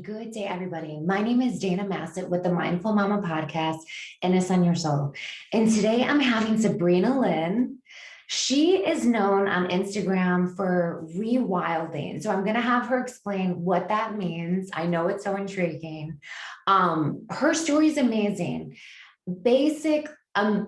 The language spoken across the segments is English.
Good day, everybody. My name is Dana Massett with the Mindful Mama podcast and It's on Your Soul. And today I'm having Sabrina Lynn. She is known on Instagram for ReWilding. So I'm going to have her explain what that means. I know it's so intriguing. Her story is amazing. Basic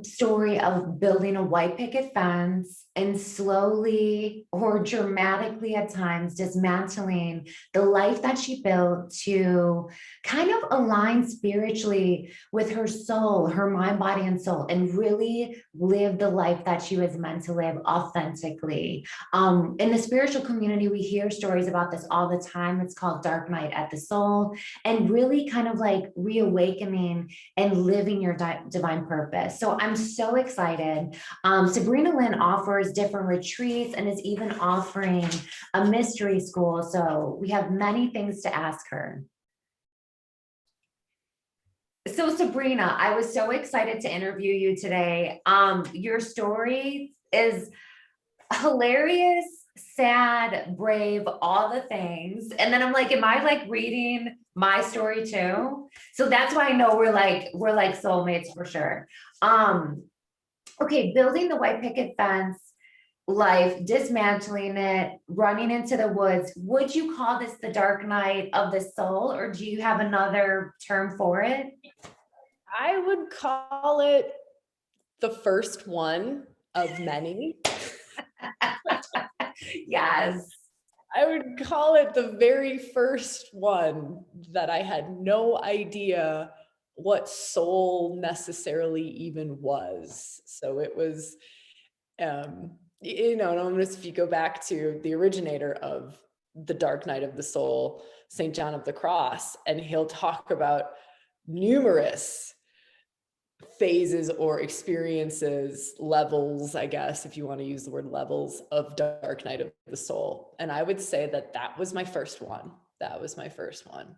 story of building a white picket fence and slowly or dramatically at times dismantling the life that she built to kind of align spiritually with her soul, her mind, body, and soul, and really live the life that she was meant to live authentically. In the spiritual community, we hear stories about this all the time. It's called Dark Night at the Soul, and really kind of like reawakening and living your divine purpose. So I'm so excited. Sabrina Lynn offers different retreats and is even offering a mystery school. So we have many things to ask her. So Sabrina, I was so excited to interview you today. Your story is hilarious, sad, brave, all the things. And then I'm like, am I like reading my story too? So that's why I know we're like soulmates for sure. Okay, building the white picket fence, life, dismantling it, running into the woods. Would you call this the dark night of the soul, or do you have another term for it? I would call it the first one of many. Yes. I would call it the very first one that I had no idea what soul necessarily even was. So it was, and almost if you go back to the originator of the Dark Night of the Soul, St. John of the Cross, and he'll talk about numerous phases or experiences, levels, I guess, if you want to use the word levels, of Dark Night of the Soul. And I would say that was my first one. That was my first one.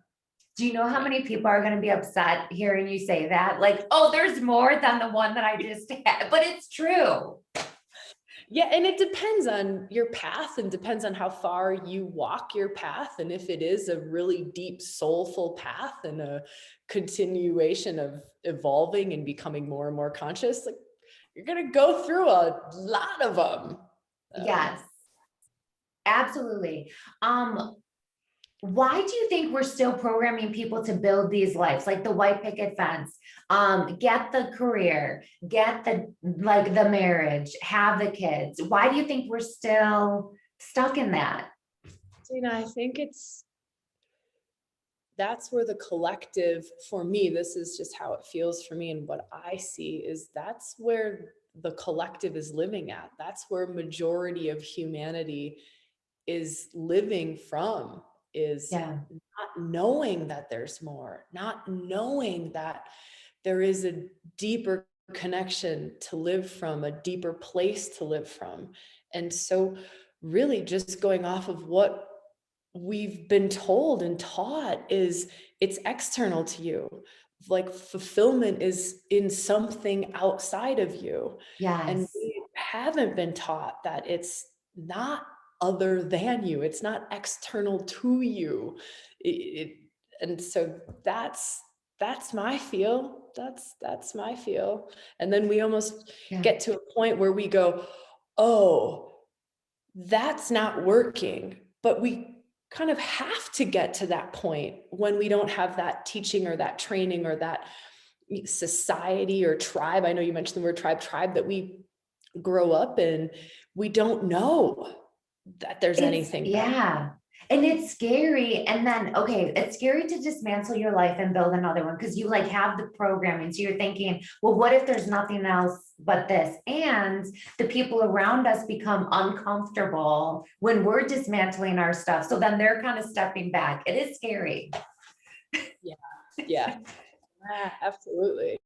Do you know how many people are going to be upset hearing you say that? Like, oh, there's more than the one that I just had, but it's true. Yeah, and it depends on your path and depends on how far you walk your path. And if it is a really deep, soulful path and a continuation of evolving and becoming more and more conscious, like you're going to go through a lot of them. Yes, absolutely. Why do you think we're still programming people to build these lives, like the white picket fence, get the career, get the marriage, have the kids? Why do you think we're still stuck in that? I think that's where the collective, for me, this is just how it feels for me and what I see, is that's where the collective is living at. That's where majority of humanity is living from, is Yeah. not knowing that there's more, not knowing that there is a deeper connection to live from, a deeper place to live from. And so really just going off of what we've been told and taught is it's external to you. Like fulfillment is in something outside of you. And Yes. we haven't been taught that it's not other than you. It's not external to you. And so that's my feel. That's my feel. And then we almost Yeah. get to a point where we go, oh, that's not working. But we kind of have to get to that point when we don't have that teaching or that training or that society or tribe. I know you mentioned the word tribe that we grow up in. We don't know that there's anything better. Yeah. And it's scary. And then, okay, it's scary to dismantle your life and build another one because you like have the programming. So you're thinking, well, what if there's nothing else but this? And the people around us become uncomfortable when we're dismantling our stuff. So then they're kind of stepping back. It is scary. Yeah, absolutely.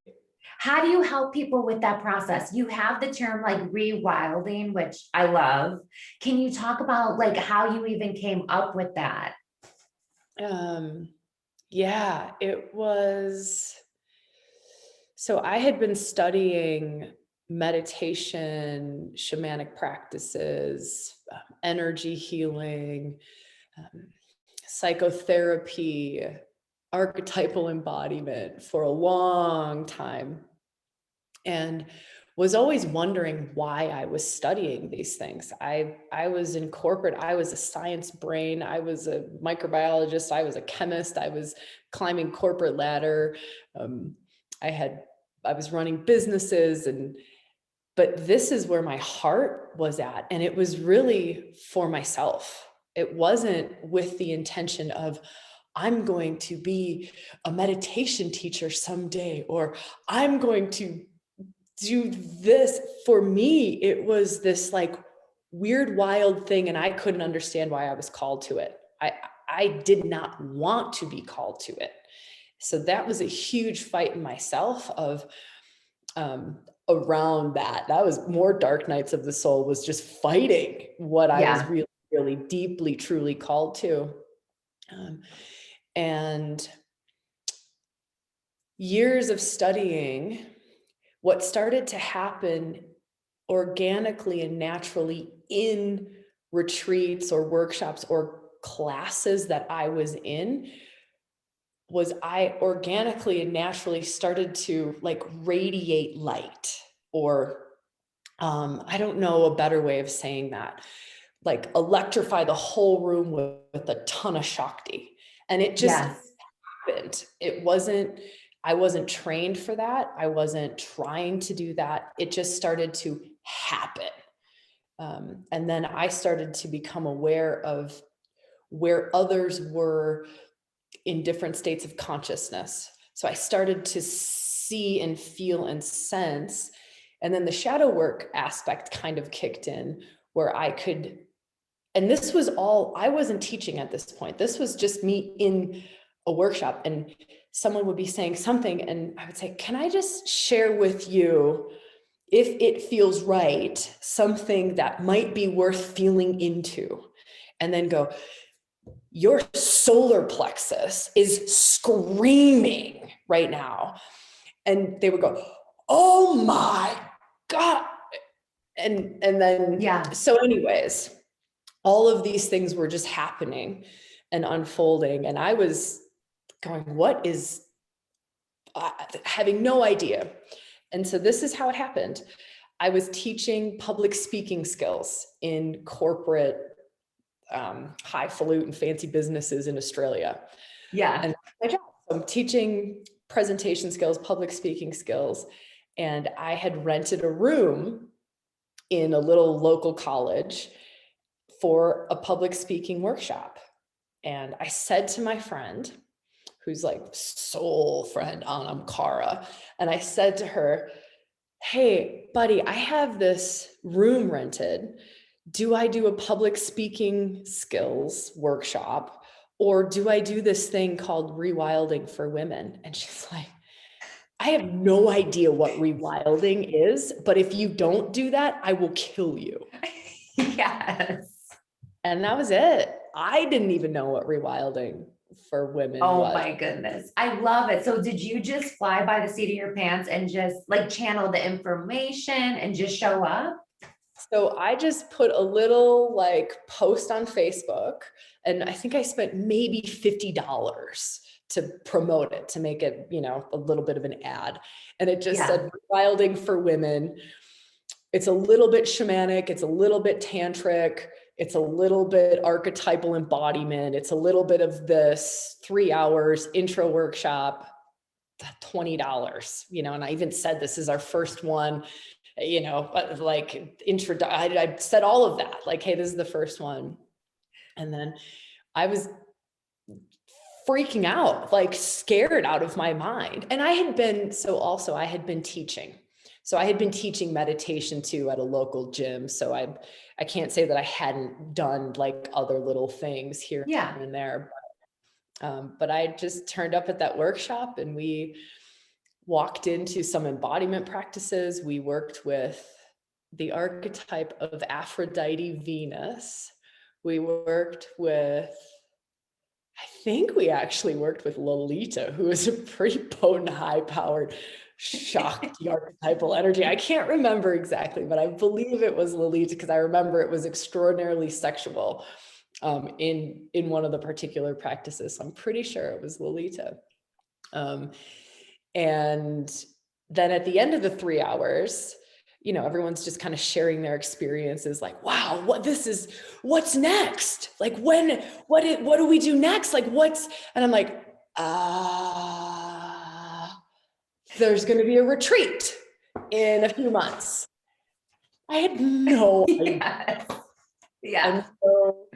How do you help people with that process? You have the term like rewilding, which I love. Can you talk about like how you even came up with that? Yeah, it was. So I had been studying meditation, shamanic practices, energy healing, psychotherapy, archetypal embodiment for a long time, and was always wondering why I was studying these things. I was in corporate, I was a science brain, I was a microbiologist, I was a chemist, I was climbing corporate ladder. I was running businesses, but this is where my heart was at. And it was really for myself. It wasn't with the intention of, I'm going to be a meditation teacher someday, or I'm going to do this. For me, it was this like weird, wild thing. And I couldn't understand why I was called to it. I did not want to be called to it. So that was a huge fight in myself of, around that. That was more dark nights of the soul, was just fighting what I was really, really deeply, truly called to. And years of studying, what started to happen organically and naturally in retreats or workshops or classes that I was in, was I organically and naturally started to like radiate light, or I don't know a better way of saying that, like electrify the whole room with a ton of Shakti. And it just happened. I wasn't trained for that. I wasn't trying to do that. It just started to happen. And then I started to become aware of where others were in different states of consciousness. So I started to see and feel and sense. And then the shadow work aspect kind of kicked in, where I could, and this was all, I wasn't teaching at this point. This was just me in a workshop, and someone would be saying something and I would say, can I just share with you, if it feels right, something that might be worth feeling into? And then go, your solar plexus is screaming right now. And they would go, oh my God. And then, so anyways, all of these things were just happening and unfolding. And I was going, what is, having no idea. And so this is how it happened. I was teaching public speaking skills in corporate, highfalutin fancy businesses in Australia. And that's my job. So I'm teaching presentation skills, public speaking skills. And I had rented a room in a little local college for a public speaking workshop. And I said to my friend, who's like soul friend, Anam Kara, and I said to her, hey, buddy, I have this room rented. Do I do a public speaking skills workshop, or do I do this thing called ReWilding for women? And she's like, I have no idea what ReWilding is, but if you don't do that, I will kill you. And that was it. I didn't even know what ReWilding for women was. Oh my goodness. I love it. So did you just fly by the seat of your pants and just like channel the information and just show up? So I just put a little like post on Facebook, and I think I spent maybe $50 to promote it, to make it, you know, a little bit of an ad. And it just said ReWilding for women. It's a little bit shamanic. It's a little bit tantric. It's a little bit archetypal embodiment. It's a little bit of this 3 hours intro workshop, $20, you know, and I even said, this is our first one, you know, like I said all of that, like, hey, this is the first one. And then I was freaking out, like scared out of my mind. And I had been teaching. So I had been teaching meditation too at a local gym. So I can't say that I hadn't done like other little things here and there. But I just turned up at that workshop, and we walked into some embodiment practices. We worked with the archetype of Aphrodite Venus. We worked with, I think we actually worked with Lolita, who is a pretty potent, high-powered, Shakti archetypal energy. I can't remember exactly, but I believe it was Lolita, because I remember it was extraordinarily sexual. in one of the particular practices. So I'm pretty sure it was Lolita. And then at the end of the 3 hours, you know, everyone's just kind of sharing their experiences, like, wow, what's next? Like, what do we do next? Like, and I'm like, there's going to be a retreat in a few months. I had no idea. Yeah. And so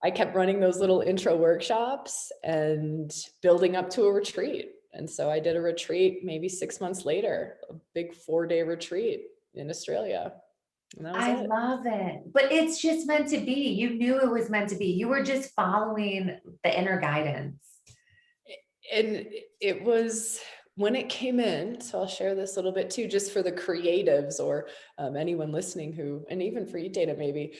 I kept running those little intro workshops and building up to a retreat. And so I did a retreat maybe 6 months later, a big 4-day retreat in Australia. And that was I love it. But it's just meant to be. You knew it was meant to be. You were just following the inner guidance. And it was when it came in. So I'll share this a little bit too, just for the creatives or anyone listening who, and even for you, Dana, maybe.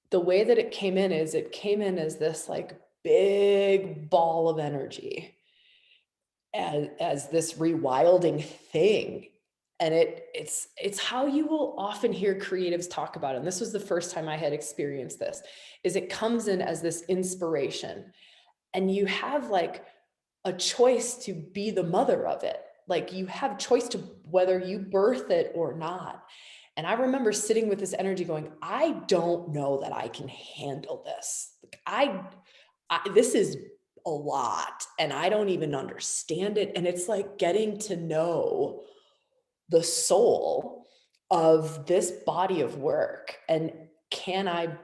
The way that it came in is it came in as this like big ball of energy, as this rewilding thing. And it's how you will often hear creatives talk about it. And this was the first time I had experienced this, is it comes in as this inspiration. And you have like a choice to be the mother of it. Like you have choice to whether you birth it or not. And I remember sitting with this energy going, I don't know that I can handle this. Like this is a lot and I don't even understand it. And it's like getting to know the soul of this body of work. And can I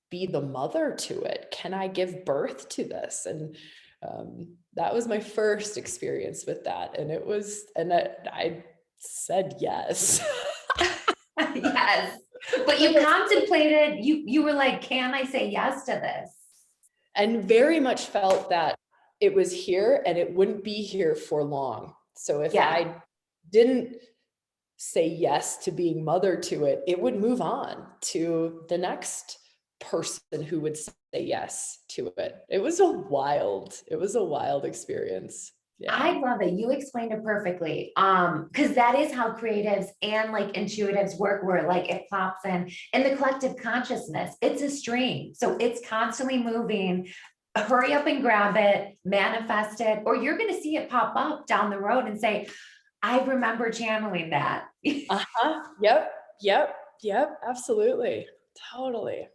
be the mother to it? Can I give birth to this? And that was my first experience with that. And I said yes. Yes. But you contemplated, you were like, can I say yes to this? And very much felt that it was here and it wouldn't be here for long. So if I didn't say yes to being mother to it, it would move on to the next person who would say yes to it. It was a wild experience. Yeah. I love it. You explained it perfectly. Because that is how creatives and like intuitives work, where like it pops in the collective consciousness. It's a stream. So it's constantly moving. Hurry up and grab it, manifest it, or you're going to see it pop up down the road and say, I remember channeling that. Yep. Absolutely. Totally.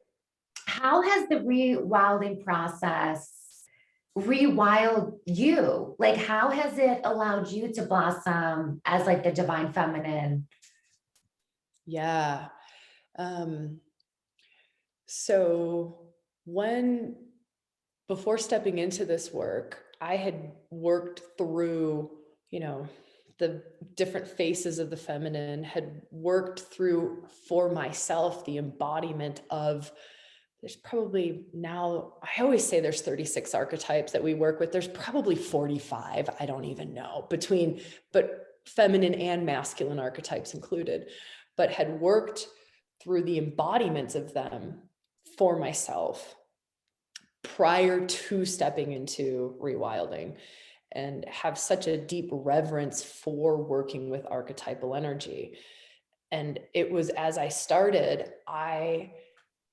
How has the rewilding process rewild you? Like, how has it allowed you to blossom as like the divine feminine? Yeah. So before stepping into this work, I had worked through, you know, the different faces of the feminine, had worked through for myself the embodiment of, there's probably now, I always say there's 36 archetypes that we work with. There's probably 45, I don't even know, but feminine and masculine archetypes included, but had worked through the embodiments of them for myself prior to stepping into rewilding, and have such a deep reverence for working with archetypal energy. And it was as I started,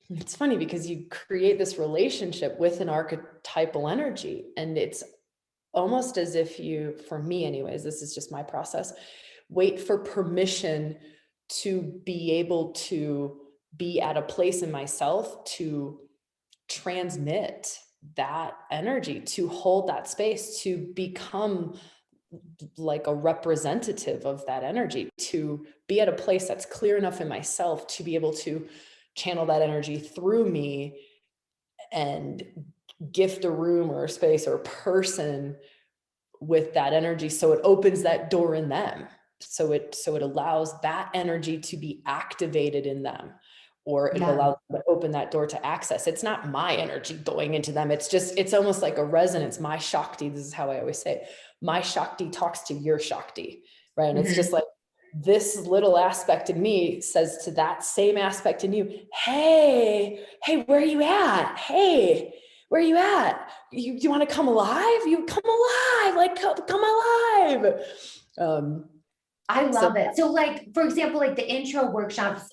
it's funny because you create this relationship with an archetypal energy, and it's almost as if you, for me anyways, this is just my process, wait for permission to be able to be at a place in myself to transmit that energy, to hold that space, to become like a representative of that energy, to be at a place that's clear enough in myself to be able to channel that energy through me and gift a room or a space or a person with that energy, so it opens that door in them, so it allows that energy to be activated in them, or it allows them to open that door to access. It's not my energy going into them, it's almost like a resonance. My Shakti, this is how I always say it, my Shakti talks to your Shakti, right? And it's just like this little aspect in me says to that same aspect in you, hey, where are you at? Hey, where are you at? You want to come alive? You come alive, like come alive. I love it. So like, for example, like the intro workshops,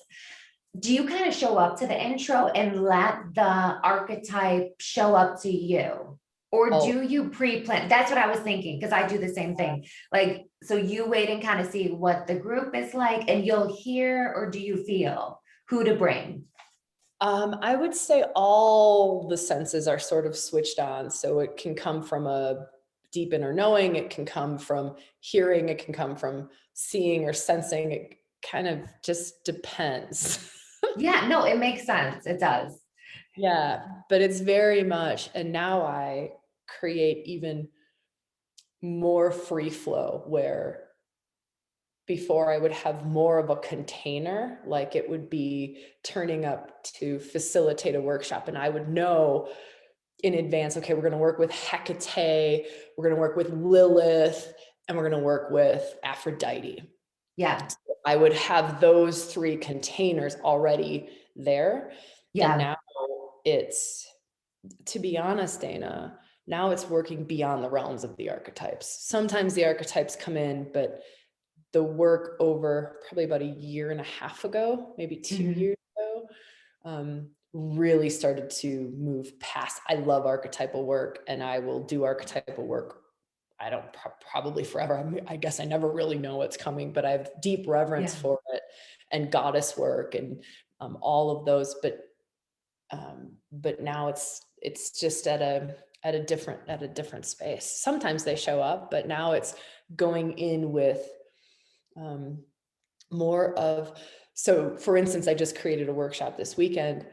do you kind of show up to the intro and let the archetype show up to you? Or Oh, do you pre-plan? That's what I was thinking, because I do the same thing. Like, so you wait and kind of see what the group is like and you'll hear, or do you feel who to bring? I would say all the senses are sort of switched on. So it can come from a deep inner knowing, it can come from hearing, it can come from seeing or sensing. It kind of just depends. Yeah, no, it makes sense. It does. Yeah, but it's very much, and now I create even more free flow where before I would have more of a container, like it would be turning up to facilitate a workshop and I would know in advance, okay, we're going to work with Hecate, we're going to work with Lilith, and we're going to work with Aphrodite. Yeah. I would have those three containers already there. And Yeah. now it's, to be honest, Dana, now it's working beyond the realms of the archetypes. Sometimes the archetypes come in, but the work over probably about a year and a half ago, maybe 2 years ago, really started to move past. I love archetypal work and I will do archetypal work. I don't probably forever. I guess I never really know what's coming, but I have deep reverence Yeah. for it and goddess work and all of those. But now it's just at a different space. Sometimes they show up, but now it's going in with more of, so for instance, I just created a workshop this weekend,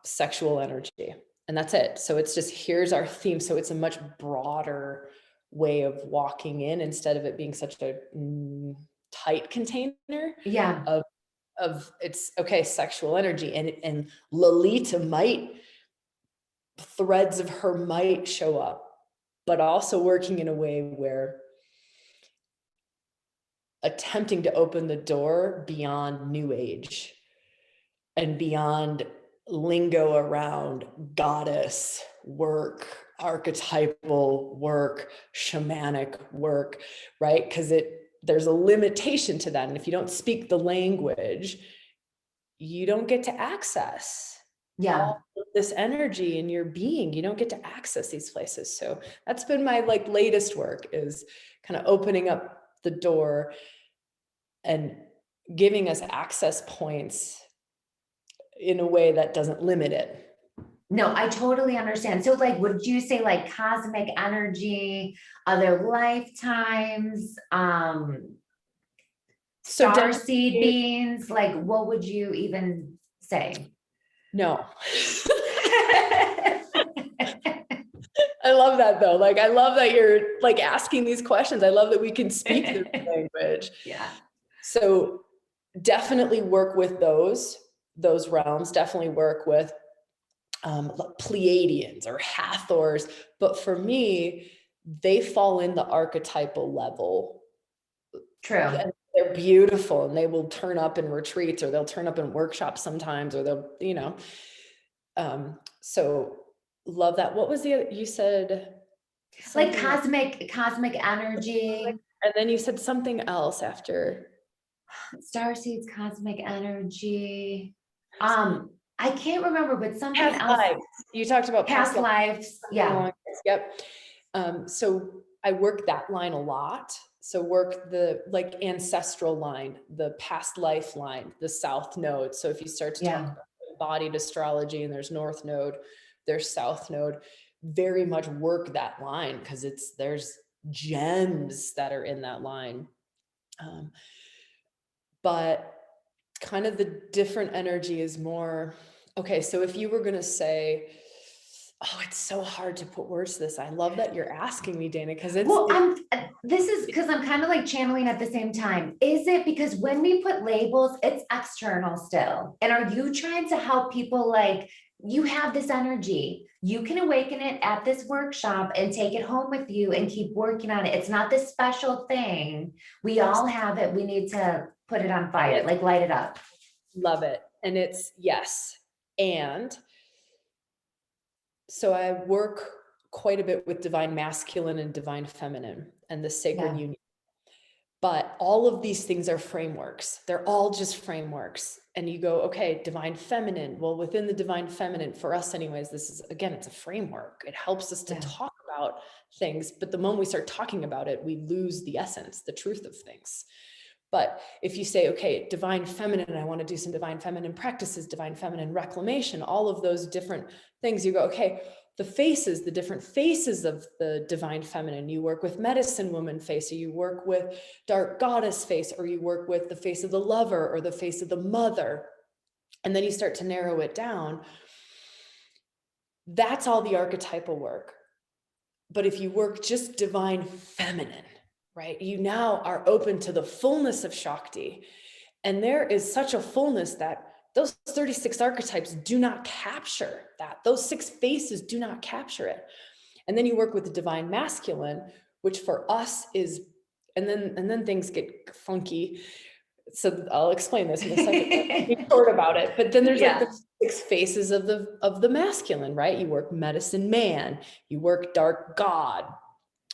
sexual energy, and that's it. So it's just, here's our theme. So it's a much broader way of walking in instead of it being such a tight container Yeah. of it's okay, sexual energy. And Lolita might, threads of her might show up, but also working in a way where attempting to open the door beyond new age and beyond lingo around goddess work, archetypal work, shamanic work, right? Because there's a limitation to that. And if you don't speak the language, you don't get to access Yeah. all of this energy in your being. You don't get to access these places. So that's been my latest work, is kind of opening up the door and giving us access points in a way that doesn't limit it. No, I totally understand. So like, would you say like cosmic energy, other lifetimes, So star seed definitely, beings? Like, what would you even say? no. I love that though. Like, I love that you're like asking these questions. I love that we can speak this language. Yeah. So definitely work with those realms, definitely work with Pleiadians or Hathors. But for me, they fall in the archetypal level. True. And they're beautiful and they will turn up in retreats or they'll turn up in workshops sometimes, or they'll, so love that. What was you said Like something else, cosmic energy, and then you said something else after. star seeds, cosmic energy. I can't remember, but something Past else. lives. You talked about Past lives. Yeah. Yep. So I work that line a lot. So work the ancestral line, the past life line, the south node. So if you start to talk Yeah. about embodied astrology and there's north node, there's south node, very much work that line because there's gems that are in that line. But kind of the different energy is more, okay, so if you were going to say, oh, it's so hard to put words to this. I love that you're asking me, Dana, because Well, this is because I'm kind of like channeling at the same time. Is it because when we put labels, it's external still? And are you trying to help people like you have this energy? You can awaken it at this workshop and take it home with you and keep working on it. It's not this special thing. We all have it. We need to put it on fire, like light it up. love it. And it's yes. And so I work quite a bit with divine masculine and divine feminine and the sacred Yeah. union. But all of these things are frameworks. They're all just frameworks. And you go, okay, divine feminine. Well, within the divine feminine, for us anyways, this is, again, it's a framework. It helps us to talk about things. But the moment we start talking about it, we lose the essence, the truth of things. But if you say, okay, divine feminine, I want to do some divine feminine practices, divine feminine reclamation, all of those different things, you go, okay, the faces, the different faces of the divine feminine, you work with medicine woman face, or you work with dark goddess face, or you work with the face of the lover or the face of the mother. And then you start to narrow it down. That's all the archetypal work. But if you work just divine feminine, right, you now are open to the fullness of Shakti. And there is such a fullness that those 36 archetypes do not capture that. Those 6 faces do not capture it. And then you work with the divine masculine, which for us is, and then things get funky. So I'll explain this in a second. Be short about it. But then there's like the 6 faces of the masculine, right? You work medicine man, you work dark god,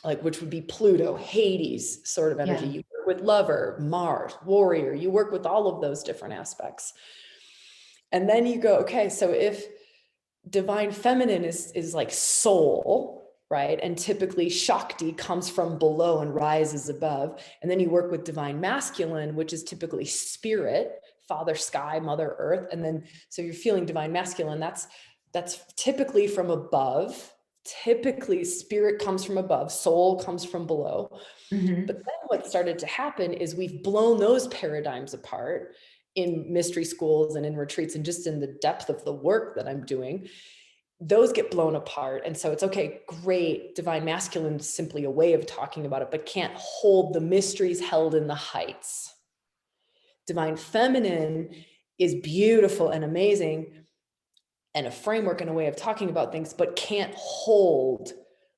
like which would be Pluto, Hades sort of energy. You work with lover, Mars, warrior. You work with all of those different aspects. And then you go, okay, so if divine feminine is like soul, right? And typically Shakti comes from below and rises above. And then you work with divine masculine, which is typically spirit, father sky, mother earth. And then, so you're feeling divine masculine, that's typically from above. Typically spirit comes from above, soul comes from below. But then what started to happen is we've blown those paradigms apart in mystery schools and in retreats and just in the depth of the work that I'm doing. Those get blown apart. And so it's okay, great, divine masculine is simply a way of talking about it, but can't hold the mysteries held in the heights. Divine feminine is beautiful and amazing and a framework and a way of talking about things, but can't hold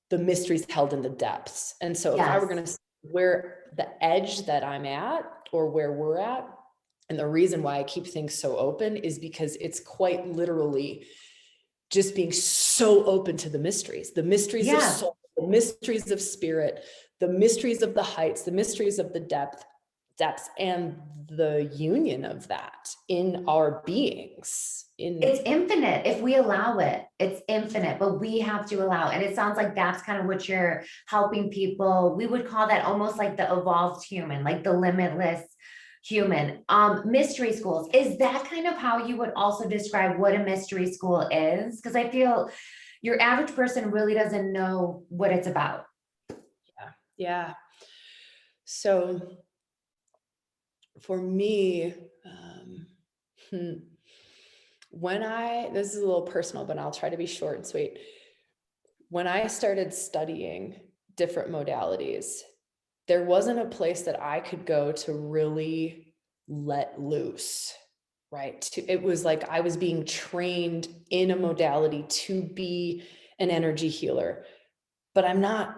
the mysteries held in the depths. And so if I were going to say where the edge that I'm at or where we're at, and the reason why I keep things so open is because it's quite literally just being so open to the mysteries of soul, the mysteries of spirit, the mysteries of the heights, the mysteries of the depths, and the union of that in our beings. It's infinite if we allow it. It's infinite, but we have to allow. And it sounds like that's kind of what you're helping people. We would call that almost like the evolved human, like the limitless human. Mystery schools, is that kind of how you would also describe what a mystery school is? Because I feel your average person really doesn't know what it's about. Yeah. So for me, this is a little personal, but I'll try to be short and sweet. When I started studying different modalities, there wasn't a place that I could go to really let loose, right? It was like I was being trained in a modality to be an energy healer, but I'm not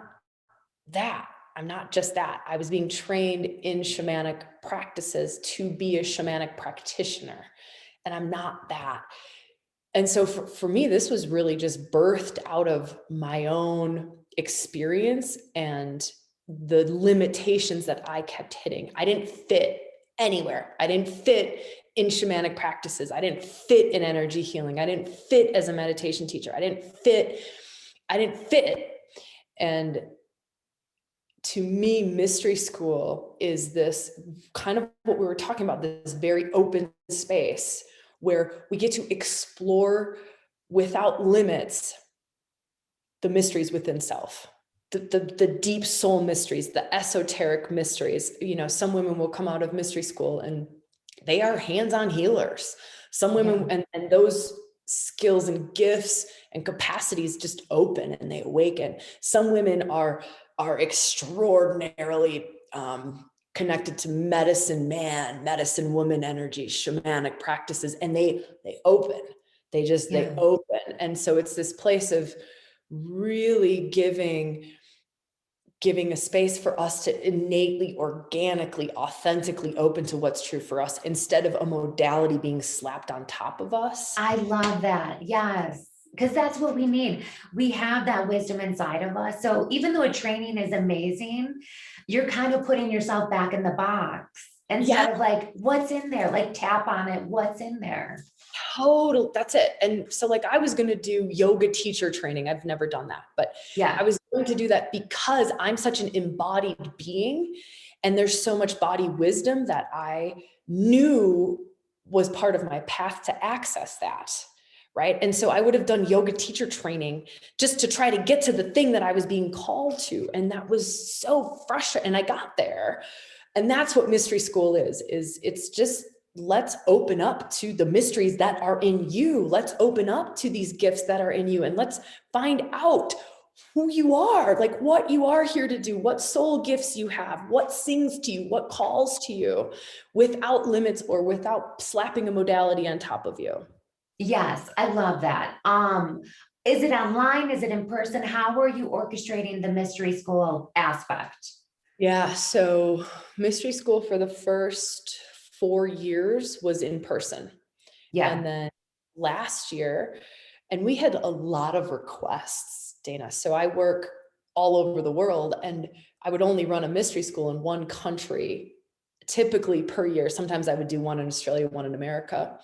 that. I'm not just that. I was being trained in shamanic practices to be a shamanic practitioner, and I'm not that. And so for me, this was really just birthed out of my own experience and the limitations that I kept hitting. I didn't fit anywhere. I didn't fit in shamanic practices. I didn't fit in energy healing. I didn't fit as a meditation teacher. I didn't fit. And to me, mystery school is this kind of what we were talking about, this very open space where we get to explore without limits the mysteries within self, the deep soul mysteries, the esoteric mysteries. You know, some women will come out of mystery school and they are hands-on healers. Some women, and those skills and gifts and capacities just open and they awaken. Some women are extraordinarily connected to medicine man, medicine woman energy, shamanic practices, and they open. They open. And so it's this place of really giving a space for us to innately, organically, authentically open to what's true for us instead of a modality being slapped on top of us. I love that. Yes. because that's what we need. We have that wisdom inside of us. So even though a training is amazing, you're kind of putting yourself back in the box Yeah, instead of like, what's in there? Like tap on it, what's in there? total. That's it. And so like I was going to do yoga teacher training. I've never done that, but I Yeah. was going to do that because I'm such an embodied being and there's so much body wisdom that I knew was part of my path to access that. Right. And so I would have done yoga teacher training just to try to get to the thing that I was being called to. And that was so frustrating. And I got there. And that's what mystery school is it's just, let's open up to the mysteries that are in you. Let's open up to these gifts that are in you. And let's find out who you are, like what you are here to do, what soul gifts you have, what sings to you, what calls to you, without limits or without slapping a modality on top of you. Yes, I love that. Is it online? Is it in person? How are you orchestrating the mystery school aspect? Yeah, so mystery school for the first 4 years was in person. And Yeah. then last year, and we had a lot of requests, Dana. So I work all over the world and I would only run a mystery school in one country, typically per year. Sometimes I would do one in Australia, one in America.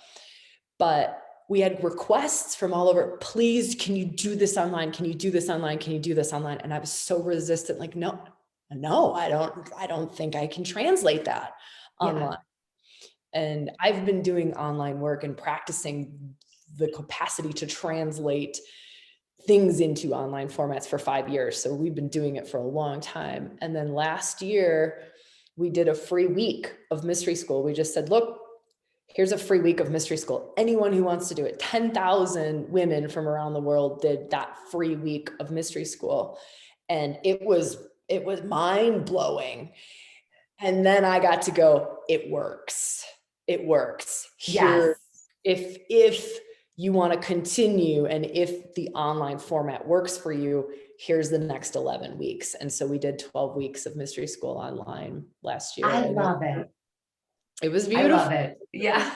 But we had requests from all over. Please, can you do this online? Can you do this online? Can you do this online? And I was so resistant, like, no, I don't think I can translate that Yeah. online. And I've been doing online work and practicing the capacity to translate things into online formats for 5 years. So we've been doing it for a long time. And then last year, we did a free week of mystery school. We just said, look, here's a free week of mystery school. Anyone who wants to do it, 10,000 women from around the world did that free week of mystery school. And it was mind blowing. And then I got to go, it works. It works. Yes. Here, if you want to continue and if the online format works for you, here's the next 11 weeks. And so we did 12 weeks of mystery school online last year. I And love it. it was I love beautiful. it. Yeah.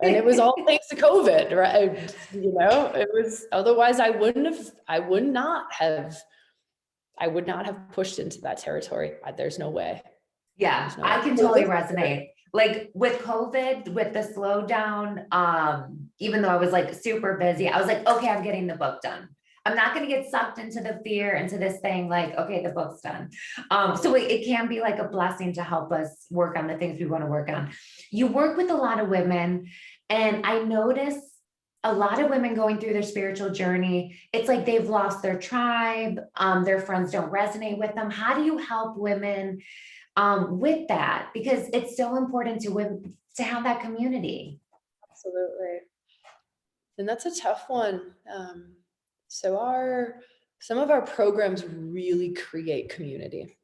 And it was all thanks to COVID, right? You know, it was, otherwise I would not have pushed into that territory. There's no way. Yeah, There's no way. I can totally resonate. Like with COVID, with the slowdown, even though I was like super busy, I was like, okay, I'm getting the book done. I'm not going to get sucked into the fear, into this thing like, okay, the book's done. So it can be like a blessing to help us work on the things we want to work on. You work with a lot of women, and I notice a lot of women going through their spiritual journey. It's like they've lost their tribe. Their friends don't resonate with them. How do you help women with that? Because it's so important to women to have that community. Absolutely. And that's a tough one. So some of our programs really create community.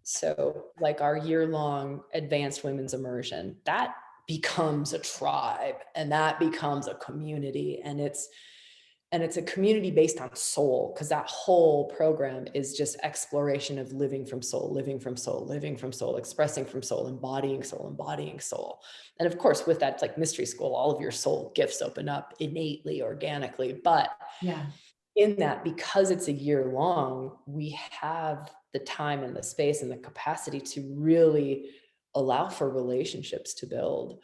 So like our year-long advanced women's immersion, that becomes a tribe and that becomes a community. And it's a community based on soul, because that whole program is just exploration of living from soul, living from soul, living from soul, expressing from soul, embodying soul, embodying soul. And of course, with that, it's like mystery school, all of your soul gifts open up innately, organically. But Yeah. in that, because it's a year long, we have the time and the space and the capacity to really allow for relationships to build.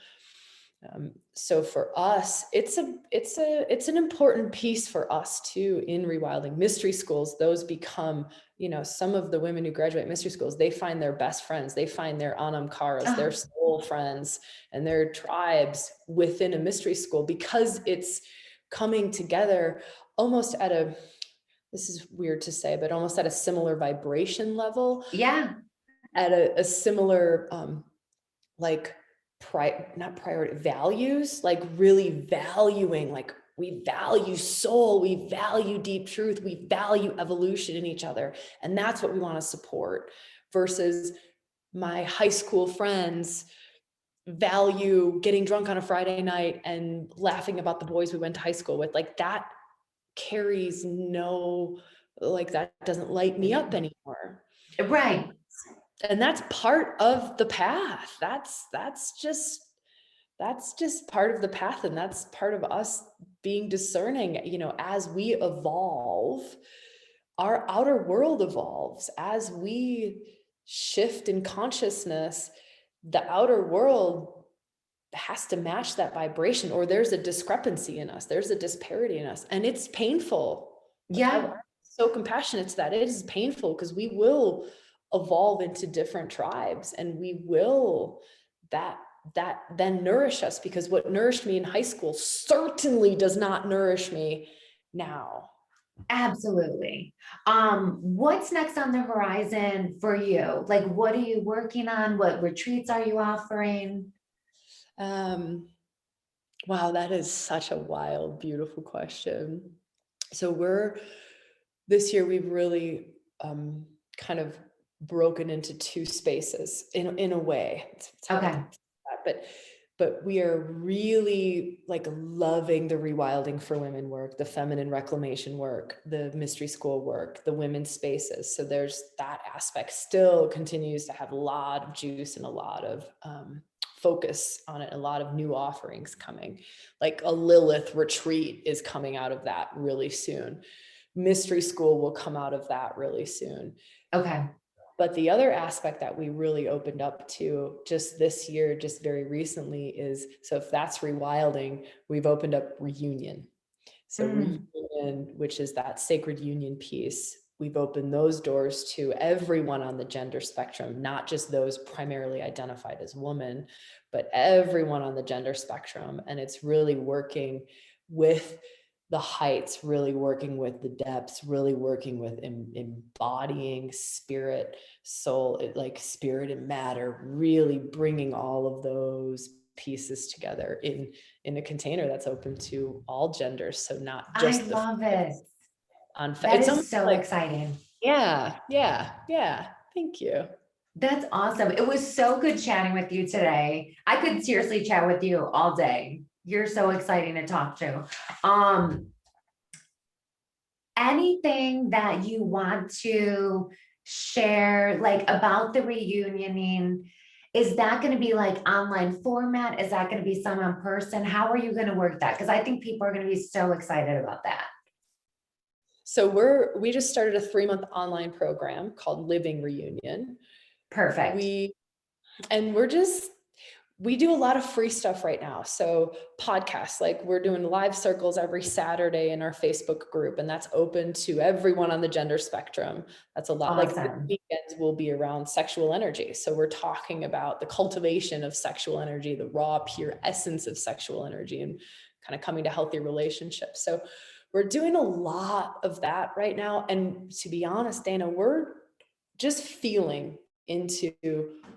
So for us, it's an important piece for us too in rewilding. Mystery schools, those become, some of the women who graduate mystery schools, they find their best friends, they find their anamkaras, their soul friends, and their tribes within a mystery school, because it's coming together almost at a, this is weird to say, but almost at a similar vibration level, Yeah. at a similar, like, not priority, values, like really valuing, like we value soul, we value deep truth, we value evolution in each other. And that's what we want to support, versus my high school friends value getting drunk on a Friday night and laughing about the boys we went to high school with. Like that carries no, like that doesn't light me up anymore. Right. And that's part of the path. That's that's just part of the path. And that's part of us being discerning, you know, as we evolve, our outer world evolves. As we shift in consciousness, the outer world has to match that vibration, or there's a discrepancy in us. There's a disparity in us, and it's painful. Like, Yeah, I'm so compassionate to that. It is painful because we will evolve into different tribes, and we will that then nourish us, because what nourished me in high school certainly does not nourish me now. absolutely. What's next on the horizon for you? Like, what are you working on? What retreats are you offering? Um, wow, that is such a wild, beautiful question. So this year we've really kind of broken into two spaces in a way. It's hard to Okay. say that, but we are really like loving the rewilding for women work, the feminine reclamation work, the mystery school work, the women's spaces. So there's that aspect still continues to have a lot of juice and a lot of focus on it, a lot of new offerings coming. Like a Lilith retreat is coming out of that really soon. Mystery school will come out of that really soon. Okay. But the other aspect that we really opened up to just this year, just very recently, is, so if that's rewilding, we've opened up reunion. So reunion, which is that sacred union piece, we've opened those doors to everyone on the gender spectrum, not just those primarily identified as woman, but everyone on the gender spectrum. And it's really working with the heights, really working with the depths, really working with embodying spirit, soul, like spirit and matter, really bringing all of those pieces together in a container that's open to all genders. So not I just the love it. That it's is almost so like, exciting. yeah. Thank you. That's awesome. It was so good chatting with you today. I could seriously chat with you all day. You're so exciting to talk to. Um, Anything that you want to share, like about the reunioning? Is that going to be like online format? Is that going to be some in person? How are you going to work that? Because I think people are going to be so excited about that. So we just started a 3-month online program called Living Reunion. Perfect. We do a lot of free stuff right now. So podcasts, like we're doing live circles every Saturday in our Facebook group, and that's open to everyone on the gender spectrum. That's a lot. Like the Awesome. weekends will be around sexual energy. So we're talking about the cultivation of sexual energy, the raw, pure essence of sexual energy, and kind of coming to healthy relationships. So we're doing a lot of that right now. And to be honest, Dana, we're just feeling into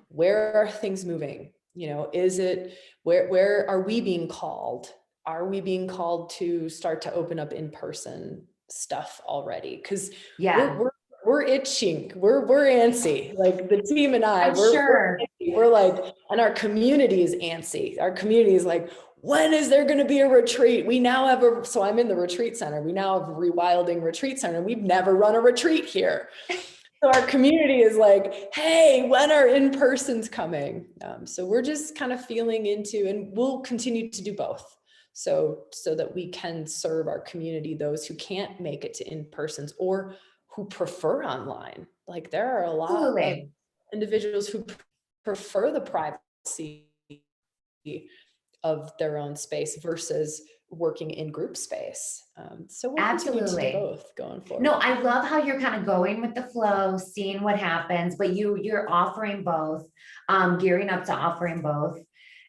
where are things moving. You know, is it where are we being called? Are we being called to start to open up in-person stuff already? Because Yeah, we're itching, we're antsy. Like the team and I, I'm sure. we're like, and our community is antsy. Our community is like, when is there going to be a retreat? We now have so I'm in the retreat center. We now have a ReWilding retreat center. We've never run a retreat here. So our community is like, hey, when are in-persons coming? So we're just kind of feeling into, and we'll continue to do both. So that we can serve our community, those who can't make it to in-persons or who prefer online. Like there are a lot of Absolutely. individuals who prefer the privacy of their own space versus working in group space. So we'll continue to do Absolutely. both going forward. No, I love how you're kind of going with the flow, seeing what happens, but you're offering both, gearing up to offering both.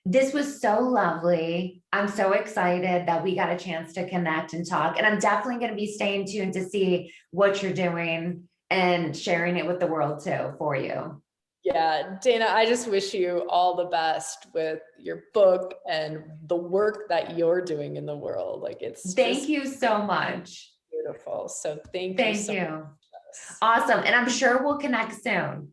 This was so lovely. I'm so excited that we got a chance to connect and talk. And I'm definitely going to be staying tuned to see what you're doing and sharing it with the world too for you. Yeah, Dana, I just wish you all the best with your book and the work that you're doing in the world. Like it's Thank just you so much. beautiful. So thank you Thank so you. much. Awesome. And I'm sure we'll connect soon.